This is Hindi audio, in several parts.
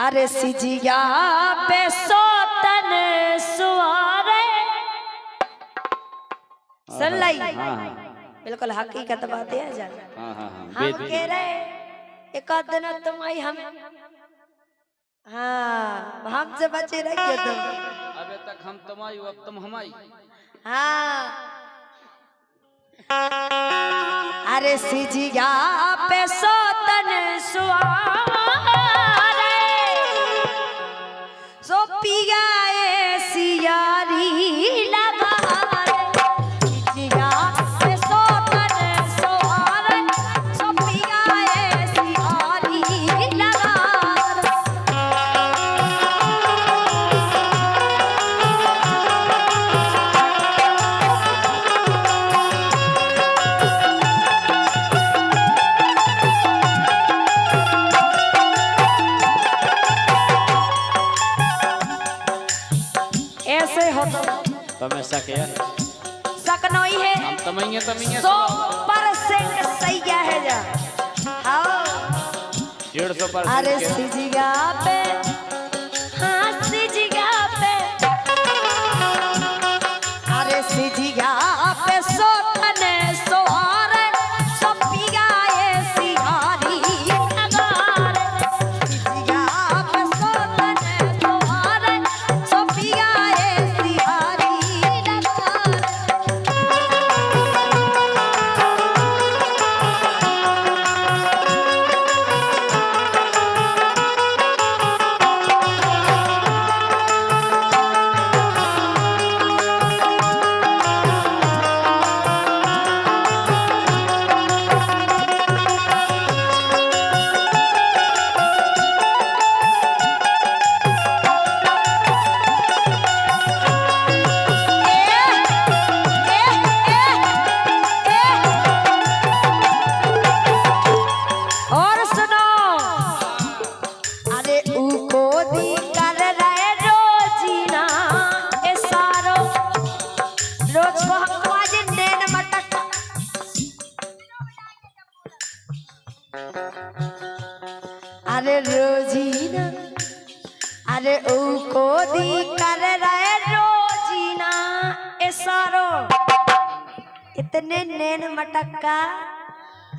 अरे सिजिया पे सोतन सुआरे सुन लाई। बिल्कुल हकीकत बात है जान। हम कह रहे एक दिन तुम आई हम हाँ हमसे बचे रहिए तुम। अबे तक हम तुम आई अब तुम हम आई। हाँ अरे सिजिया पे सोतन सुआरे सो पिया सियारी लगा सिजिया पे सोतन सुआरे सो पिया सियारी लगा। ऐसे हो तुम्हें शक है? शक नहीं है। हम तमैया 100% सही है जा। हाँ 150%। अरे सिजिया पे हाँ सिजिया पे अरे सिजिया पे सोतन सोआरे सो पिया सियारी लगारे सिजिया पे सोतन सोआरे सो पिया सियारी लगारे। और सुनो अरे उको दी कर रहे रोजीना ए सारो रोज को हकवाज नैन मटक अरे रोजीना अरे उको दी कर रहे रोजीना ए सारो इतने नैन मटका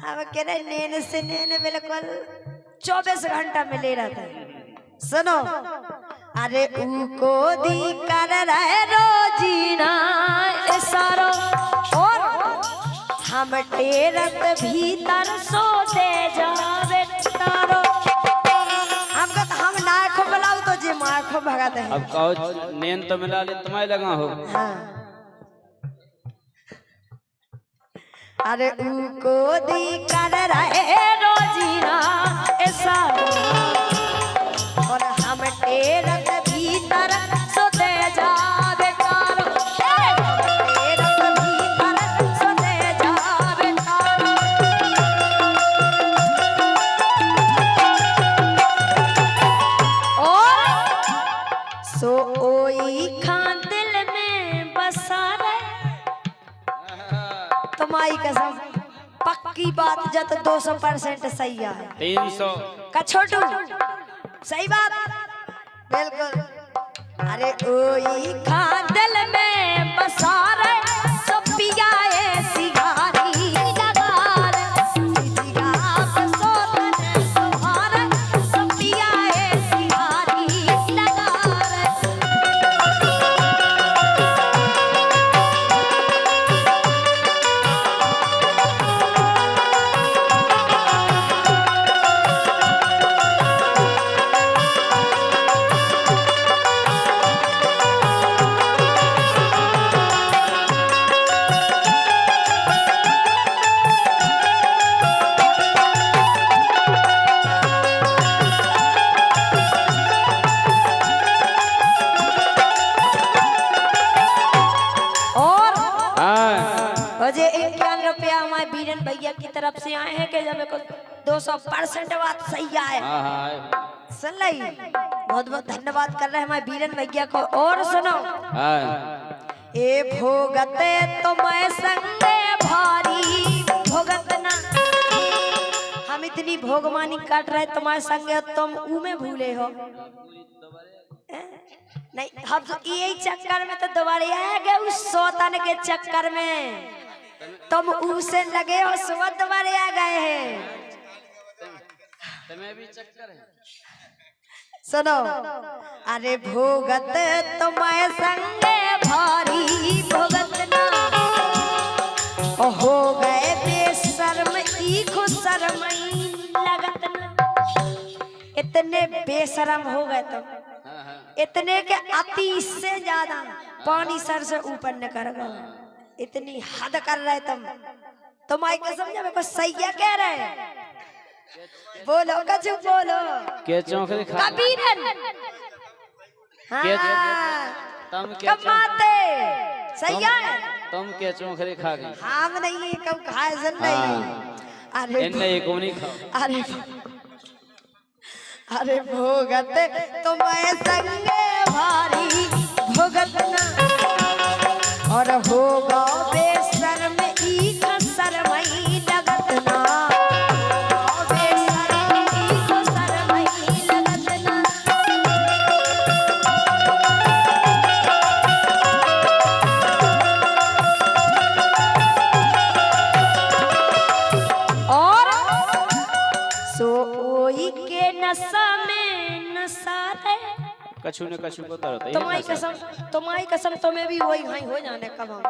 अब कह रहे नैन से नैन बिल्कुल 24 घंटा में ले रहा था। सुनो अरे उको दी कर रहे रोजीना इशारो और हम टेरत भीतर सो दे जावे तारो हमका तो हम ना को बुलाओ तो जे मार को भगाते हैं। अब कहो नैन तो मिला ले तुम्हारे लगा हो। हाँ अरे उको दी कर रहे रोजीना ऐसा और हम टेरत भीतर सो दे जावे तारो टेरत भीतर सो दे जावे तारो। और सो ओई खान दिल में बसा रहे तुम्हारी कसम पक्की बात जत 200% सही है। 300 का छोटू सही बात बिल्कुल। अरे ओई खादल में बसा रे सो पिया सिगारी लगा रे सिजिया पे सोतन सुहारे सो पिया सिगारी लगा रे। मुझे 51 रुपया हमारे बीरन भैया की तरफ से आए हैं कि जब 200% बात सही है। सुन ली बहुत बहुत धन्यवाद कर रहे हैं हमारे बीरन भैया को। और सुनो ए भोगते तो मैं संगे भारी भोगत ना हम इतनी इतनी भोगमानी काट रहे तुम्हारे संगे तुम ऊ में भूले हो। नहीं हम यही चक्कर में तो दोबारा आ गए उस सोतन के चक्कर में, तुम उसे लगे हो सुबह दोबारा आ गए हैं। तुम्हें भी चक्कर है? सुनो, अरे भोगत तुम्हारे संगे भारी भोगत ना हो गए बेशर्म इको शर्मई लगत ना। इतने बेशरम हो गए तुम, इतने के अति से ज्यादा पानी सर से ऊपर न कर गए, इतनी हद कर रहे तुम आई कसम जब को सही क्या कह रहे। बोलो कछु बोलो के चौंकरी खा कबीरन। तुम क्या कमाते सही है, तुम के चौंकरी खा गई? हम नहीं कब खाए सुन नहीं। अरे इनने एक नहीं खाओ। अरे भोगत तुम्हें संगे भारी भोगत ना और होगा बेशर्म इक शर्मई लगत ना। बेशर्म इक शर्मई लगत ना। और सोई के नशा कछु न कछु को तरता है। तुम्हारी कसम तुम्हें भी वही घाई हो जाने कब हम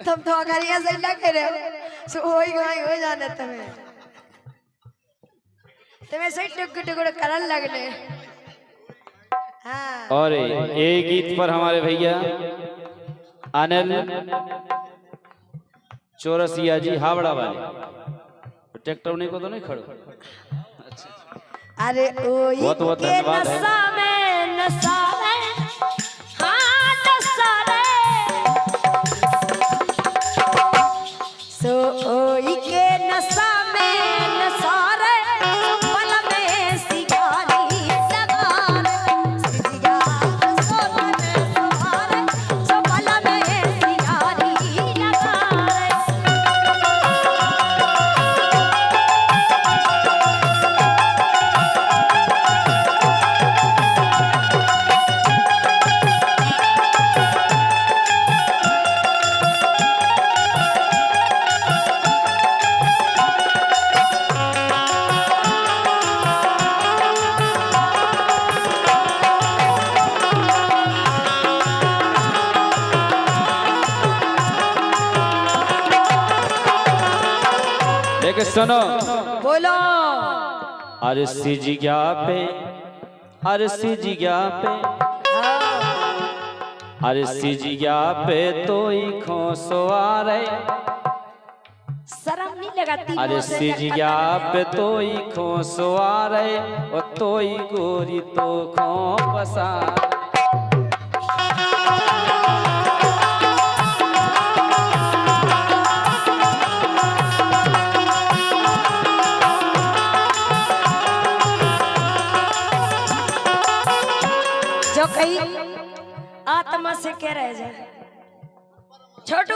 तुम तो अगर ये सही लगे रहे सो वही घाई हो जाने तुम्हें सही टुकड़ करन लगने। हाँ। और ये गीत पर हमारे भैया अनिल चौरसिया जी हावड़ा वाले ट्रैक्टर उन्हीं को तो नहीं खड़ो। अरे ओई बहुत के नशा में नशा है, हाँ नशा रे। सो ओई के नशा में नशा रे, पल में सिगारी लगा रे। सिगा सोना में सवार सो पल में सिगारी लगा रे। लेकिन सुनो बोलो अरे सिजिया पे अरे सिजिया पे अरे सिजिया पे तो ही खोसवारे। शर्म नहीं लगाती? अरे सिजिया पे तो ही खोसवारे और तो ही गोरी तो खो बसा। जो कहीं आत्मा से कह रहे जाए छोटू,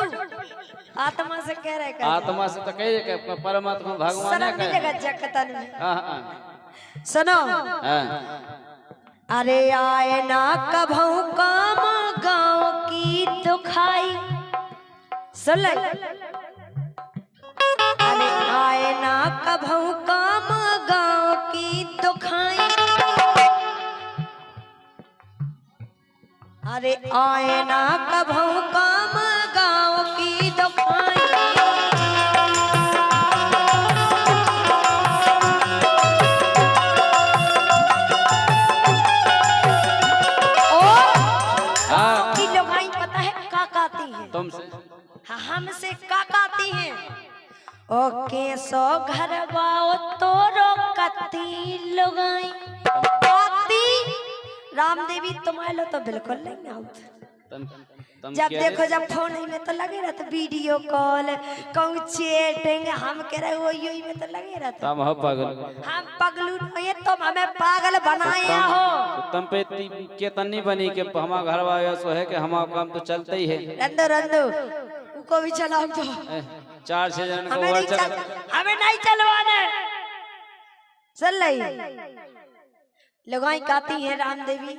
आत्मा से कह रहे आत्मा से तो कहे कि परमात्मा भगवान है। नहीं लगा जगतन में। हाँ। सुनो हाँ। अरे आए ना कभू काम गाँव की दुखाई। सुन ले, अरे आए ना कभू काम गाँव की दुखाई। अरे आए ना कभू काम गाँव की दुखाई। तुमसे हमसे का कहती हैं? ओके सो घर बाओ तो रोकती लुगाई आती। रामदेवी तुम्हारे लो तो बिल्कुल नहीं आउट। जब देखो जब फोन ही में तो लगे रहते, वीडियो कॉल कहूँ चैटिंग हम कह रहे वो यही में तो लगे रहते। तुम हो पागल, हम पगलू नहीं, तुम हमें पागल बनाया हो। तुम पे केतनी बनी के हमारा घर वाला सो है कि हमारा काम तो चलता ही है। रंदो रंदो उनको भी चलाओ तो 4-6 जन को हमें नहीं चलवाने। चल रही लगाई गाती है राम देवी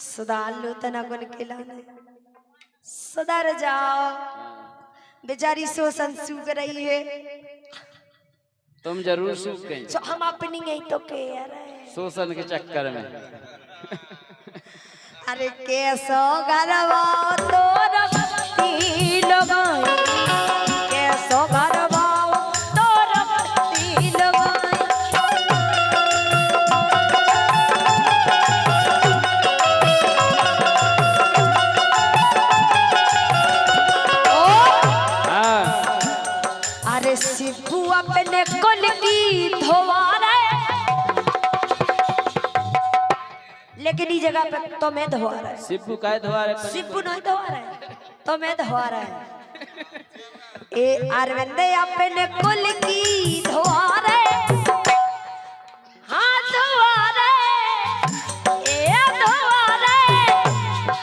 सुधार लो तना गुन के लाने सुधर जाओ बेचारी शोषण सूख रही है तुम जरूर सूख गई तो हम अपनी गई तो कह रहे शोषण के चक्कर में। अरे कैसो गरबा तो रखती लगाई कैसो गरबा तो रखती लगाई हाँ अरे शिबू अपने कुल की धोवा रहे लेकिन इस जगह पे तो मैं धोआ रहा है शिबू का द्वार शिबू नहीं धोआ रहा है तो मैं धोआ रहा है ए अरविंद अपने कुल की धोआ रहे हाँ धोआ रहे ए धोआ रहे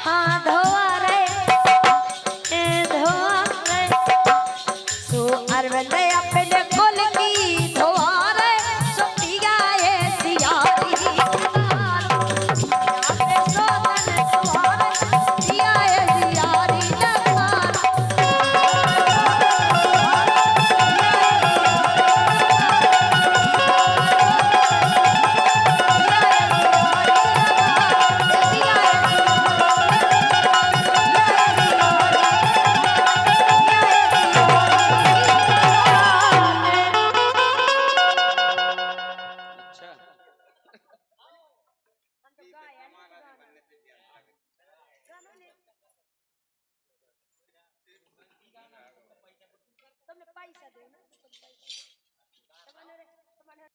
हाँ धोआ रहे ए धोआ रहे सो अरविंद अपने कुल की धोआ रहे सो पिया ये सियारी पैसा दे ना